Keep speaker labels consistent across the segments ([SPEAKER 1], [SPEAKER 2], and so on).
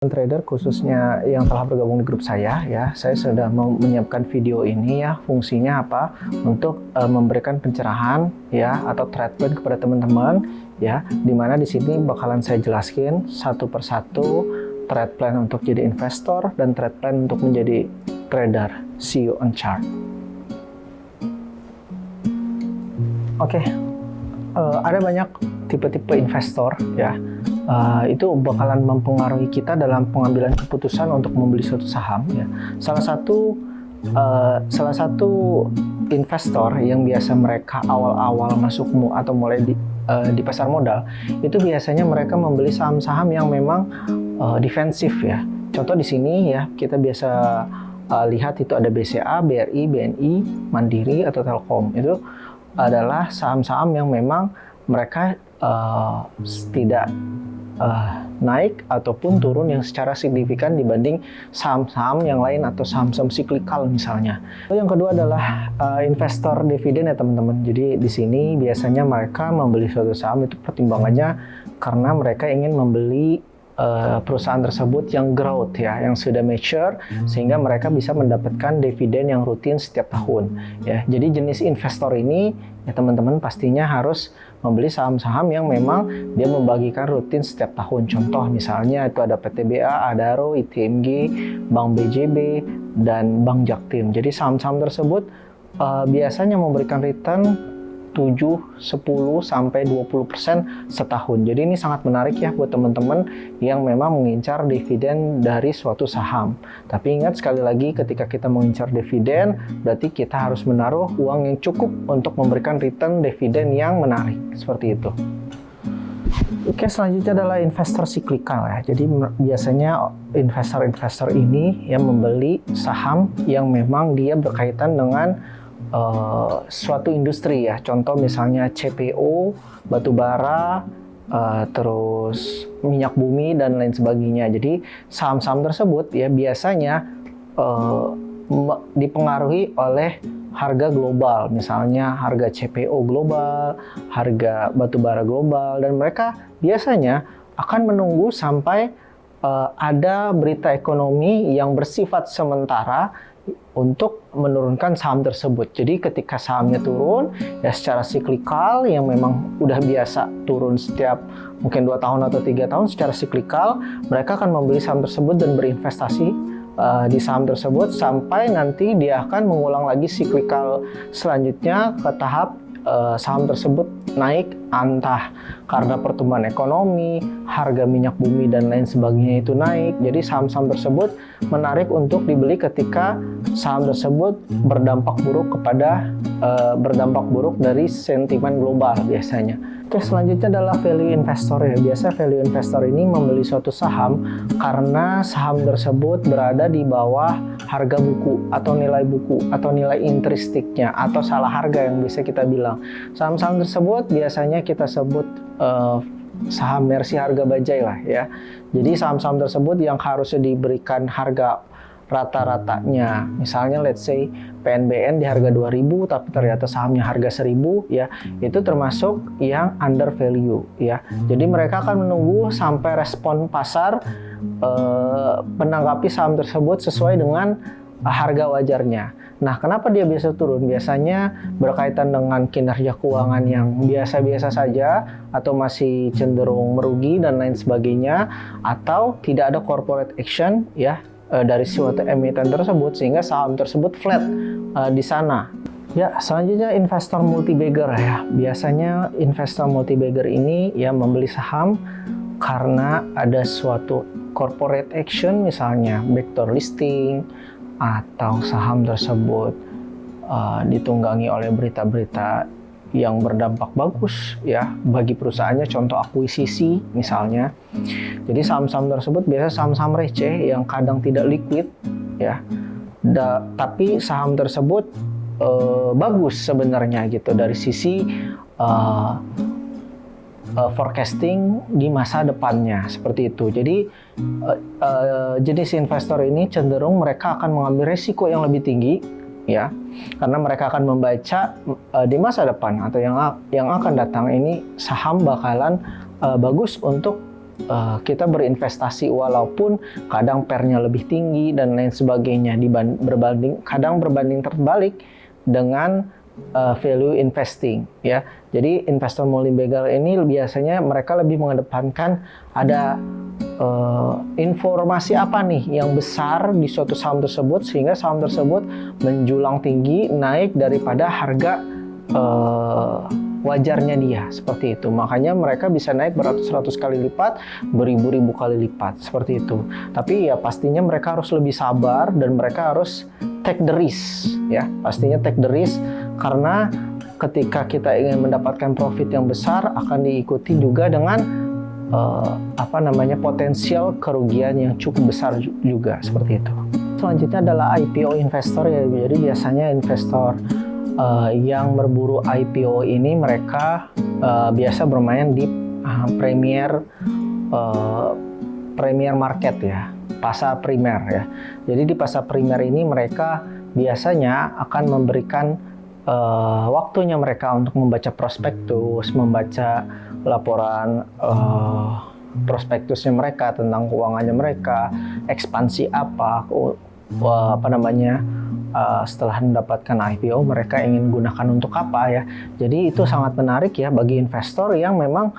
[SPEAKER 1] Trader khususnya yang telah bergabung di grup saya ya, saya sudah menyiapkan video ini ya, fungsinya apa? Untuk memberikan pencerahan ya atau trade plan kepada teman-teman ya, dimana di sini bakalan saya jelaskan satu persatu trade plan untuk jadi investor dan trade plan untuk menjadi trader, see you on chart. Oke, ada banyak tipe-tipe investor ya. Itu bakalan mempengaruhi kita dalam pengambilan keputusan untuk membeli suatu saham ya. Salah satu investor yang biasa mereka awal-awal masuk atau mulai di pasar modal itu biasanya mereka membeli saham-saham yang memang defensif ya. Contoh di sini ya, kita biasa lihat itu ada BCA, BRI, BNI, Mandiri atau Telkom. Itu adalah saham-saham yang memang mereka tidak naik ataupun turun yang secara signifikan dibanding saham-saham yang lain atau saham-saham siklikal misalnya. Yang kedua adalah investor dividen ya teman-teman. Jadi di sini biasanya mereka membeli suatu saham itu pertimbangannya karena mereka ingin membeli perusahaan tersebut yang growth ya, yang sudah mature sehingga mereka bisa mendapatkan dividen yang rutin setiap tahun ya. Jadi jenis investor ini ya teman-teman pastinya harus membeli saham-saham yang memang dia membagikan rutin setiap tahun. Contoh misalnya itu ada PTBA, Adaro, ITMG, Bank BJB dan Bank Jaktim. Jadi saham-saham tersebut biasanya memberikan return 7, 10, sampai 20% setahun. Jadi ini sangat menarik ya buat teman-teman yang memang mengincar dividen dari suatu saham. Tapi ingat sekali lagi, ketika kita mengincar dividen, berarti kita harus menaruh uang yang cukup untuk memberikan return dividen yang menarik. Seperti itu. Oke, selanjutnya adalah investor siklikal ya. Jadi biasanya investor-investor ini yang membeli saham yang memang dia berkaitan dengan suatu industri ya, contoh misalnya CPO, batu bara, terus minyak bumi dan lain sebagainya. Jadi saham-saham tersebut ya biasanya dipengaruhi oleh harga global, misalnya harga CPO global, harga batu bara global, dan mereka biasanya akan menunggu sampai ada berita ekonomi yang bersifat sementara untuk menurunkan saham tersebut. Jadi ketika sahamnya turun ya secara siklikal yang memang udah biasa turun setiap mungkin 2 tahun atau 3 tahun secara siklikal, mereka akan membeli saham tersebut dan berinvestasi di saham tersebut sampai nanti dia akan mengulang lagi siklikal selanjutnya ke tahap saham tersebut naik, entah karena pertumbuhan ekonomi, harga minyak bumi dan lain sebagainya itu naik. Jadi saham-saham tersebut menarik untuk dibeli ketika saham tersebut berdampak buruk dari sentimen global biasanya. Oke, selanjutnya adalah value investor ya. Biasa value investor ini membeli suatu saham karena saham tersebut berada di bawah harga buku atau nilai buku atau nilai intristiknya atau salah harga yang bisa kita bilang. Saham-saham tersebut biasanya kita sebut saham mercy harga bajai lah ya. Jadi saham-saham tersebut yang harusnya diberikan harga rata-ratanya, misalnya let's say PNBN di harga 2.000 tapi ternyata sahamnya harga 1.000 ya, itu termasuk yang under value ya. Jadi mereka akan menunggu sampai respon pasar menanggapi saham tersebut sesuai dengan harga wajarnya. Nah, kenapa dia biasa turun? Biasanya berkaitan dengan kinerja keuangan yang biasa-biasa saja atau masih cenderung merugi dan lain sebagainya, atau tidak ada corporate action ya dari suatu emiten tersebut sehingga saham tersebut flat di sana. Ya, selanjutnya investor multi-bagger ya. Biasanya investor multi-bagger ini ya membeli saham karena ada suatu corporate action, misalnya backdoor listing atau saham tersebut ditunggangi oleh berita-berita yang berdampak bagus ya bagi perusahaannya, contoh akuisisi misalnya. Jadi saham-saham tersebut biasanya saham-saham receh yang kadang tidak liquid ya, tapi saham tersebut bagus sebenarnya gitu dari sisi forecasting di masa depannya, seperti itu. Jadi jenis investor ini cenderung mereka akan mengambil risiko yang lebih tinggi ya, karena mereka akan membaca di masa depan atau yang akan datang ini saham bakalan bagus untuk kita berinvestasi walaupun kadang pairnya lebih tinggi dan lain sebagainya kadang berbanding terbalik dengan value investing ya. Jadi investor multi-bagger ini biasanya mereka lebih mengedepankan ada informasi apa nih yang besar di suatu saham tersebut sehingga saham tersebut menjulang tinggi naik daripada harga wajarnya dia, seperti itu. Makanya mereka bisa naik beratus-ratus kali lipat, beribu-ribu kali lipat, seperti itu. Tapi ya pastinya mereka harus lebih sabar dan mereka harus take the risk ya. Pastinya take the risk karena ketika kita ingin mendapatkan profit yang besar akan diikuti juga dengan potensial kerugian yang cukup besar juga, seperti itu. Selanjutnya adalah IPO investor ya. Jadi biasanya investor yang berburu IPO ini mereka biasa bermain di premier market ya, pasar primer ya. Jadi di pasar primer ini mereka biasanya akan memberikan waktunya mereka untuk membaca prospektus, membaca laporan prospektusnya mereka tentang keuangannya mereka, ekspansi setelah mendapatkan IPO mereka ingin gunakan untuk apa ya. Jadi itu sangat menarik ya bagi investor yang memang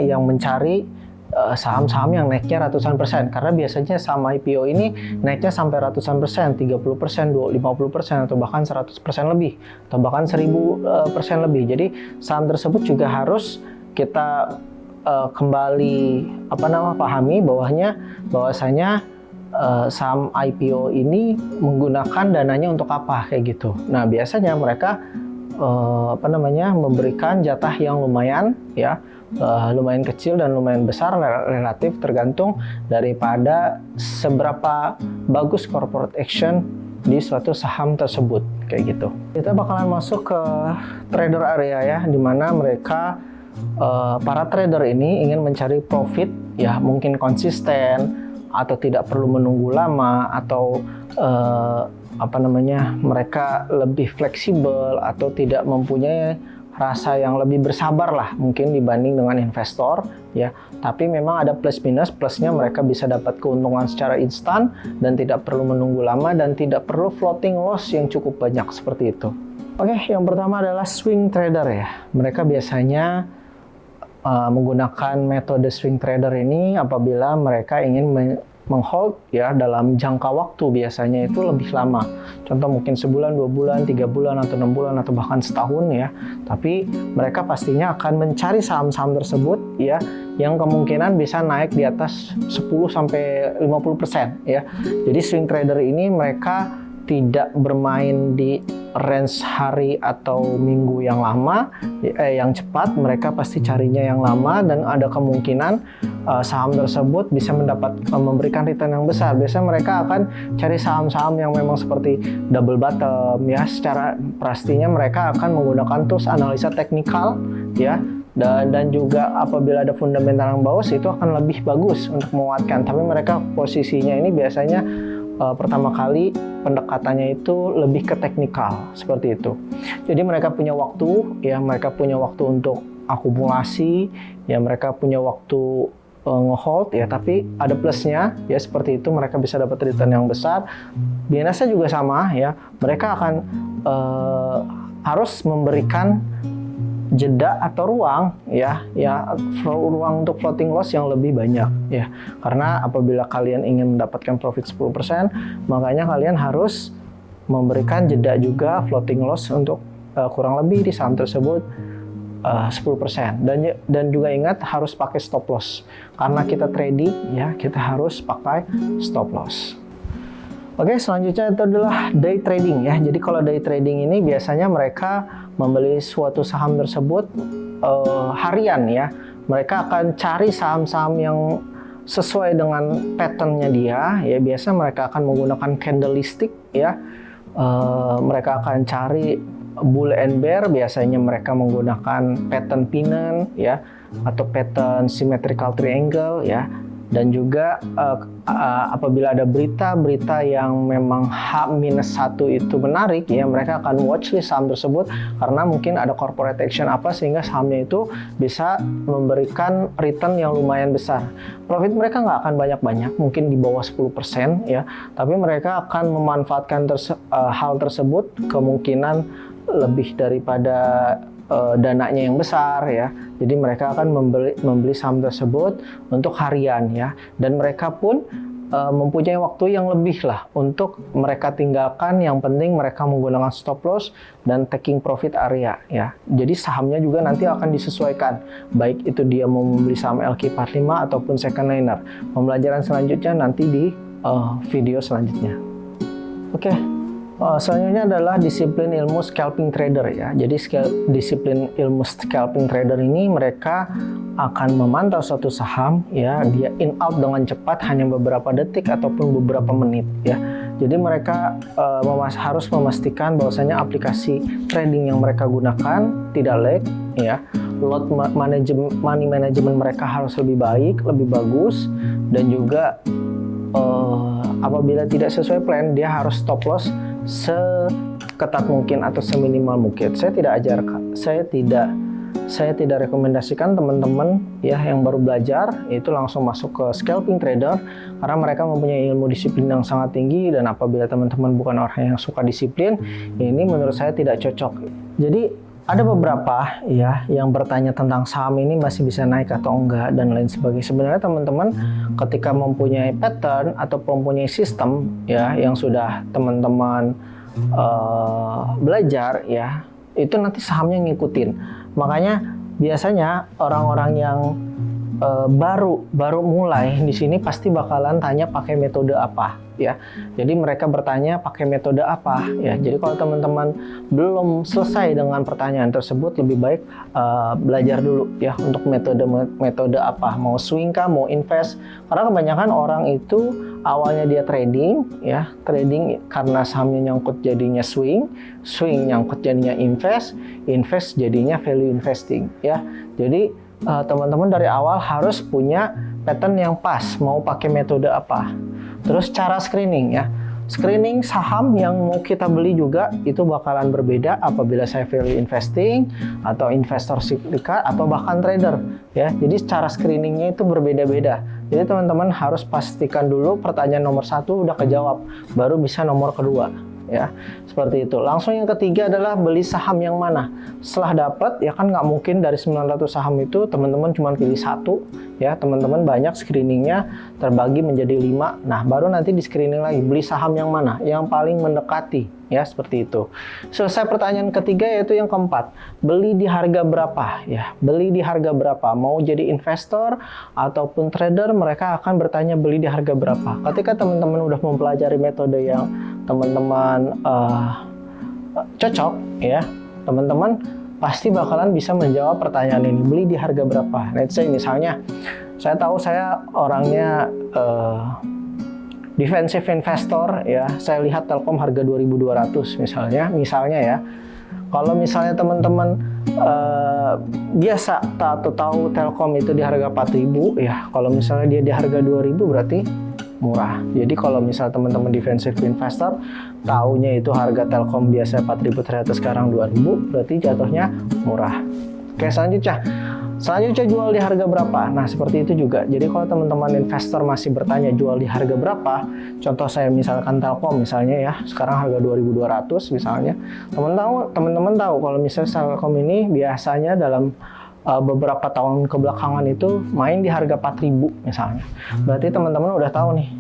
[SPEAKER 1] yang mencari saham-saham yang naiknya ratusan persen, karena biasanya saham IPO ini naiknya sampai ratusan persen, 30%, 50% atau bahkan 100% lebih atau bahkan 1000% lebih. Jadi saham tersebut juga harus kita kembali pahami bahwasanya saham IPO ini menggunakan dananya untuk apa kayak gitu. Nah, biasanya mereka memberikan jatah yang lumayan ya, lumayan kecil dan lumayan besar relatif tergantung daripada seberapa bagus corporate action di suatu saham tersebut kayak gitu. Kita bakalan masuk ke trader area ya, di mana mereka para trader ini ingin mencari profit ya, mungkin konsisten atau tidak perlu menunggu lama atau mereka lebih fleksibel atau tidak mempunyai rasa yang lebih bersabar lah mungkin dibanding dengan investor ya. Tapi memang ada plus minus. Plusnya mereka bisa dapat keuntungan secara instan dan tidak perlu menunggu lama dan tidak perlu floating loss yang cukup banyak, seperti itu. Oke, yang pertama adalah swing trader ya. Mereka biasanya menggunakan metode swing trader ini apabila mereka ingin menghold ya dalam jangka waktu biasanya itu lebih lama. Contoh mungkin sebulan, 2 bulan, 3 bulan, atau 6 bulan, atau bahkan setahun ya. Tapi mereka pastinya akan mencari saham-saham tersebut ya yang kemungkinan bisa naik di atas 10-50% ya. Jadi swing trader ini mereka tidak bermain di range hari atau minggu yang lama, yang cepat. Mereka pasti carinya yang lama dan ada kemungkinan saham tersebut bisa memberikan return yang besar. Biasanya mereka akan cari saham-saham yang memang seperti double bottom ya. Secara pastinya mereka akan menggunakan tools analisa teknikal ya. Dan juga apabila ada fundamental yang bagus itu akan lebih bagus untuk menguatkan. Tapi mereka posisinya ini biasanya pertama kali pendekatannya itu lebih ke teknikal, seperti itu. Jadi mereka punya waktu ya, mereka punya waktu untuk akumulasi ya, mereka punya waktu ngehold ya, tapi ada plusnya ya, seperti itu. Mereka bisa dapat return yang besar. Biasanya juga sama ya, mereka akan harus memberikan jeda atau ruang ruang untuk floating loss yang lebih banyak ya, karena apabila kalian ingin mendapatkan profit 10%, makanya kalian harus memberikan jeda juga floating loss untuk kurang lebih di saham tersebut 10%. Dan juga ingat harus pakai stop loss, karena kita trading ya, kita harus pakai stop loss. Oke, selanjutnya itu adalah day trading ya. Jadi kalau day trading ini biasanya mereka membeli suatu saham tersebut harian ya. Mereka akan cari saham-saham yang sesuai dengan patternnya dia ya. Biasa mereka akan menggunakan candlestick ya. Mereka akan cari bull and bear. Biasanya mereka menggunakan pattern pennant ya, atau pattern symmetrical triangle ya. Dan juga apabila ada berita-berita yang memang H-1 itu menarik ya, mereka akan watchlist saham tersebut karena mungkin ada corporate action apa sehingga sahamnya itu bisa memberikan return yang lumayan besar. Profit mereka nggak akan banyak-banyak, mungkin di bawah 10% ya, tapi mereka akan memanfaatkan hal tersebut kemungkinan lebih daripada dananya yang besar ya. Jadi mereka akan membeli saham tersebut untuk harian ya, dan mereka pun mempunyai waktu yang lebih lah untuk mereka tinggalkan. Yang penting mereka menggunakan stop loss dan taking profit area ya. Jadi sahamnya juga nanti akan disesuaikan, baik itu dia mau membeli saham LQ45 ataupun second liner. Pembelajaran selanjutnya nanti di video selanjutnya. Oke. Selanjutnya adalah disiplin ilmu scalping trader ya. Jadi disiplin ilmu scalping trader ini mereka akan memantau suatu saham ya, dia in out dengan cepat hanya beberapa detik ataupun beberapa menit ya. Jadi mereka harus memastikan bahwasanya aplikasi trading yang mereka gunakan tidak lag ya. Lot money management mereka harus lebih baik, lebih bagus, dan juga apabila tidak sesuai plan dia harus stop loss seketat mungkin atau seminimal mungkin. Saya tidak rekomendasikan teman-teman ya yang baru belajar itu langsung masuk ke scalping trader karena mereka mempunyai ilmu disiplin yang sangat tinggi, dan apabila teman-teman bukan orang yang suka disiplin, ini menurut saya tidak cocok. Jadi ada beberapa ya yang bertanya tentang saham ini masih bisa naik atau enggak dan lain sebagainya. Sebenarnya teman-teman ketika mempunyai pattern atau mempunyai sistem ya yang sudah teman-teman belajar ya, itu nanti sahamnya ngikutin. Makanya biasanya orang-orang yang baru mulai di sini pasti bakalan tanya pakai metode apa ya. Jadi mereka bertanya pakai metode apa ya. Jadi kalau teman-teman belum selesai dengan pertanyaan tersebut, lebih baik belajar dulu ya untuk metode apa, mau swing kah, mau invest. Karena kebanyakan orang itu awalnya dia trading karena sahamnya nyangkut jadinya swing nyangkut jadinya invest jadinya value investing ya. Jadi teman-teman dari awal harus punya pattern yang pas, mau pakai metode apa. Terus cara screening ya. Screening saham yang mau kita beli juga itu bakalan berbeda apabila saya value investing atau investor siklikal atau bahkan trader ya. Jadi cara screeningnya itu berbeda-beda. Jadi teman-teman harus pastikan dulu pertanyaan nomor 1 udah kejawab, baru bisa nomor kedua ya, seperti itu. Langsung yang ketiga adalah beli saham yang mana. Setelah dapat ya kan nggak mungkin dari 900 saham itu teman-teman cuma pilih satu ya, teman-teman banyak screeningnya terbagi menjadi 5. Nah baru nanti di screening lagi beli saham yang mana yang paling mendekati ya, seperti itu. Selesai pertanyaan ketiga, yaitu yang keempat, beli di harga berapa ya, beli di harga berapa. Mau jadi investor ataupun trader, mereka akan bertanya beli di harga berapa. Ketika teman-teman udah mempelajari metode yang teman-teman cocok ya, teman-teman pasti bakalan bisa menjawab pertanyaan ini, beli di harga berapa. Let's say misalnya saya tahu saya orangnya defensive investor ya, saya lihat Telkom harga 2.200 misalnya ya. Kalau misalnya teman-teman biasa atau tahu Telkom itu di harga 4.000 ya, kalau misalnya dia di harga 2.000 berarti murah. Jadi kalau misal teman-teman defensive investor taunya itu harga Telkom biasa 4.000 ternyata sekarang 2.000, berarti jatuhnya murah. Oke, selanjutnya jual di harga berapa. Nah seperti itu juga. Jadi kalau teman-teman investor masih bertanya jual di harga berapa, contoh saya misalkan Telkom misalnya ya, sekarang harga 2.200 misalnya, teman-teman tahu kalau misalnya Telkom ini biasanya dalam beberapa tahun kebelakangan itu main di harga 4.000 misalnya. Berarti teman-teman udah tahu nih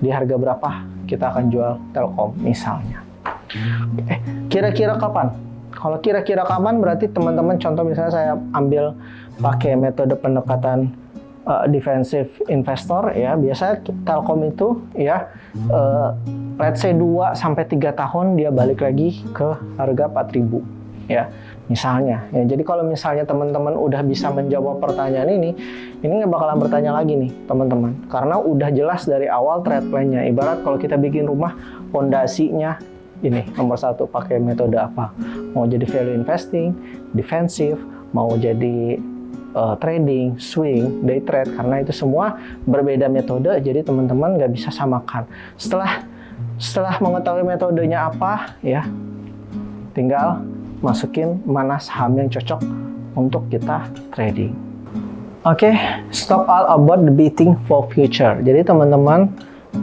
[SPEAKER 1] di harga berapa kita akan jual Telkom misalnya. Kira-kira kapan? Kalau kira-kira kapan berarti teman-teman, contoh misalnya saya ambil pakai metode pendekatan defensive investor ya, biasanya Telkom itu ya let's say 2-3 tahun dia balik lagi ke harga 4.000 ya misalnya ya. Jadi kalau misalnya teman-teman udah bisa menjawab pertanyaan ini nggak bakalan bertanya lagi nih teman-teman, karena udah jelas dari awal trade plan-nya. Ibarat kalau kita bikin rumah, pondasinya ini nomor 1 pakai metode apa, mau jadi value investing, defensive, mau jadi trading, swing, day trade, karena itu semua berbeda metode, jadi teman-teman nggak bisa samakan. Setelah mengetahui metodenya apa, ya, tinggal masukin mana saham yang cocok untuk kita trading. Oke, stop all about the betting for future. Jadi teman-teman,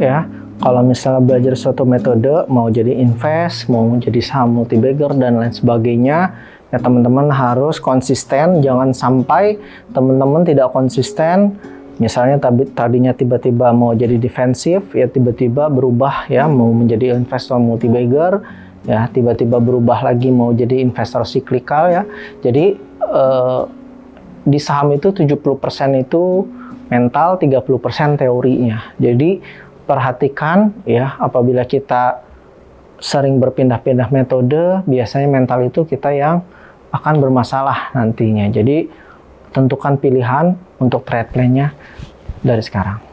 [SPEAKER 1] ya, kalau misalnya belajar suatu metode, mau jadi invest, mau jadi saham multi-bagger dan lain sebagainya, ya teman-teman harus konsisten. Jangan sampai teman-teman tidak konsisten. Misalnya tadinya tiba-tiba mau jadi defensif, ya tiba-tiba berubah ya mau menjadi investor multi-bagger, ya tiba-tiba berubah lagi mau jadi investor cyclical ya. Jadi di saham itu 70% itu mental, 30% teorinya. Jadi perhatikan ya, apabila kita sering berpindah-pindah metode, biasanya mental itu kita yang akan bermasalah nantinya. Jadi tentukan pilihan untuk trade plan-nya dari sekarang.